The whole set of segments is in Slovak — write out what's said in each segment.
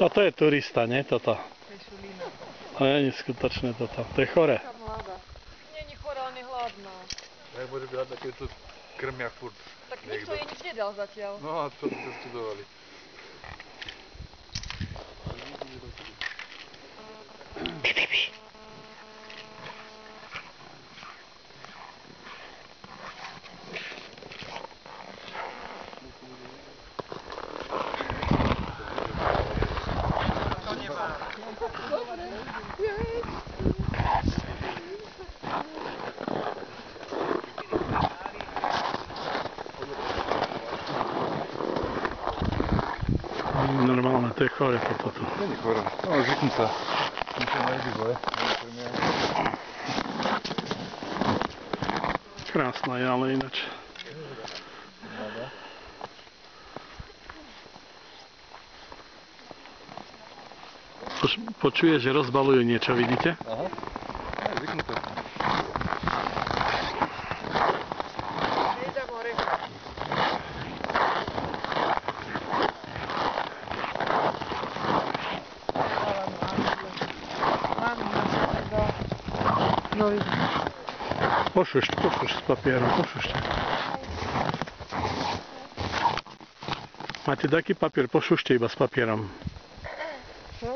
Toto je turista, nie? Toto. To je šulina. To nie je skutočné toto. To je chore. Taká mladá. Není chorá, ona je hladná. Jak môže byť hladná, keď to krmia furt. Tak nikto jej nič nedal zatiaľ. No a čo by to studovali? Normálne, to je chore toto tu. Není chore. No, zvyknú sa. Musím najvyššie boje. Krásna je, ale ináč. Počuje, že rozbalujú niečo, vidíte? Aha. Je zvyknuté. Nejde more. Pošušť s papierom, pošušť. Máte taký papier, pošušte iba s papierom. Čo?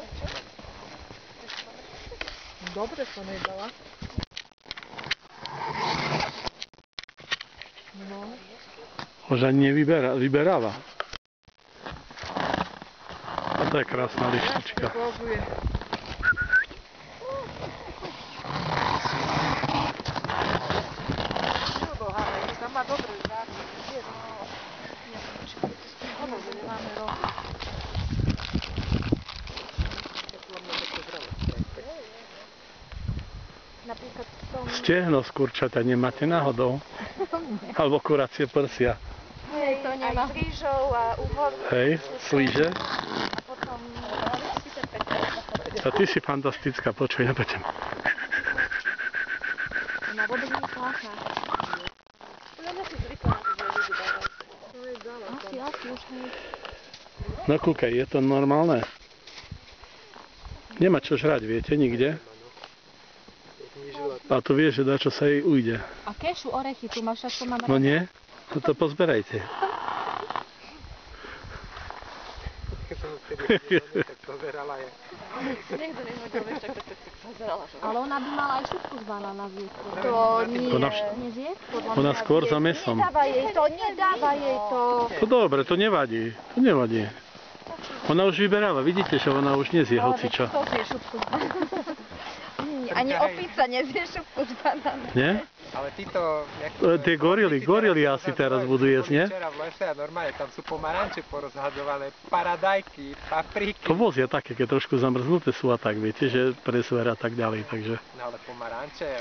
Dobre som nedala. No. Už ani vyberáva. A to je krásna lištička. Plazuje. Tam má dobré základy. Ono, že nemáme roky. Napríklad v tom... Stehno z kurčata nemáte náhodou? Alebo kuracie prsia. Hej, to nemá. Aj s rýžou a uhor. Hej, slíže. A potom... A ty si fantastická, počuj, nepoďme. Ona vôbec nie je zvláštna. Ja si zvykla na to, že ľudí dávajú. Asi, už hej. No kúkaj, je to normálne? Nemá čo žrať, viete, nikde. A tu vieš, že dačo sa jej ujde. A kešu, orechy, tu máš všetko mám... No nie? No to pozberajte. Keď som vtedy tak pozerala je. Niekto nehodil, vieš, tak pozerala. Ale ona by mala aj šupku z banána zjesť. To nie. Nezie? Ona skôr za mesom. Nedáva jej to. To dobre, to nevadí. To nevadí. Ona už vyberáva, vidíte, že ona už nezie hocičo. To zje šupku z banána. Ani opica nezie šupku z banána. Nie? Ale títo... Tie gorily asi teraz budú jesť, nie? Včera v lese a normálne tam sú pomaranče porozhadzované, paradajky, papriky. To vozia také, keď trošku zamrznuté sú a tak, viete, že pre zver a tak ďalej, takže... No ale pomaranče...